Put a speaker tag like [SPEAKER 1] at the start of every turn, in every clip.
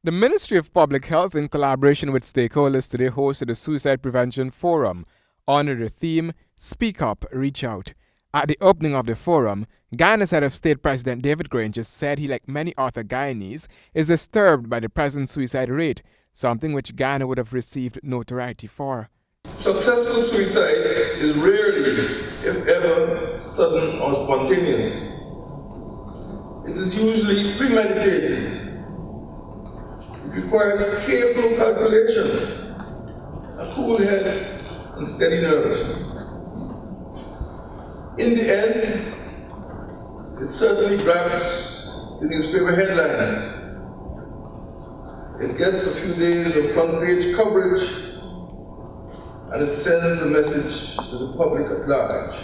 [SPEAKER 1] The Ministry of Public Health, in collaboration with stakeholders, today hosted a suicide prevention forum under the theme Speak Up, Reach Out. At the opening of the forum, Ghana's head of state President David Granger said he, like many other Guyanese, is disturbed by the present suicide rate, something which Ghana would have received notoriety for.
[SPEAKER 2] Successful suicide is rarely, if ever, sudden or spontaneous. It is usually premeditated. It requires careful calculation, a cool head, and steady nerves. In the end, it certainly grabs the newspaper headlines. It gets a few days of front page coverage, and it sends a message to the public at large.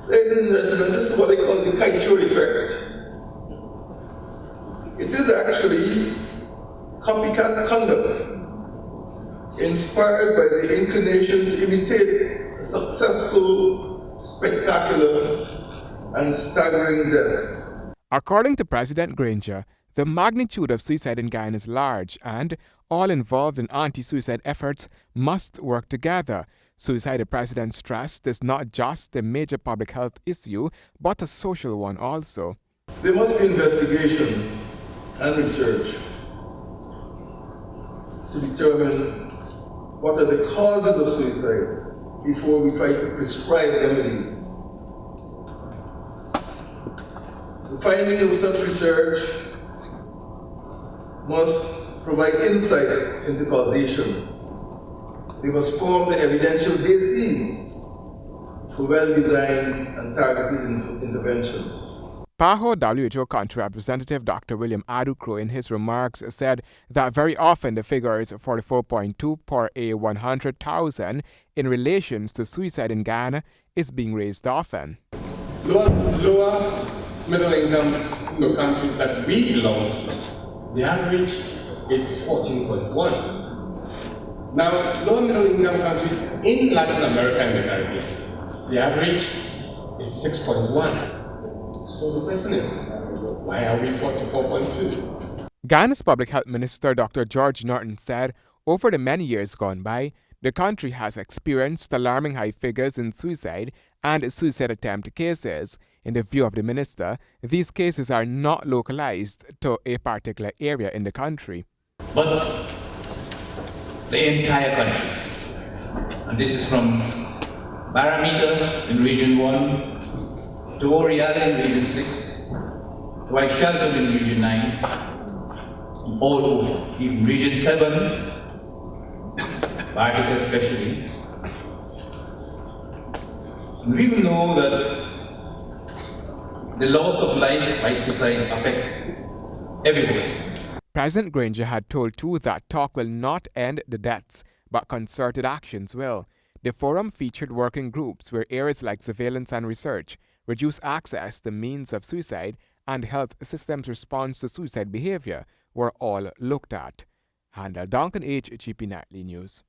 [SPEAKER 2] Ladies and gentlemen, this is what they call the kite effect. It is actually copycat conduct, inspired by the inclination to imitate a successful, spectacular, and staggering death.
[SPEAKER 1] According to President Granger, the magnitude of suicide in Guyana is large, and all involved in anti-suicide efforts must work together. Suicide, the president stressed, is not just a major public health issue, but a social one also.
[SPEAKER 2] There must be investigation and research to determine what are the causes of suicide before we try to prescribe remedies. The finding of such research must provide insights into causation. They must form the evidential basis for well-designed and targeted interventions.
[SPEAKER 1] PAHO WHO country representative Dr. William Adukro in his remarks said that very often the figure is 44.2 per a 100,000 in relation to suicide in Ghana is being raised often.
[SPEAKER 3] Lower middle income countries that we belong to, the average is 14.1. Now, lower middle income countries in Latin America and the Caribbean, the average is 6.1. So the question is, why are we 44.2?
[SPEAKER 1] Ghana's Public Health Minister Dr. George Norton said over the many years gone by, the country has experienced alarming high figures in suicide and suicide attempt cases. In the view of the minister, these cases are not localized to a particular area in the country,
[SPEAKER 4] but the entire country. And this is from Barometer in Region 1, to Oriala in Region 6, to Aishalton in Region 9, all over, even Region 7, Bardic especially. And we will know that the loss of life by suicide affects everyone.
[SPEAKER 1] President Granger had told too that talk will not end the deaths, but concerted actions will. The forum featured working groups where areas like surveillance and research, reduce access to means of suicide, and health systems' response to suicide behavior were all looked at. Handel Duncan, HGP Nightly News.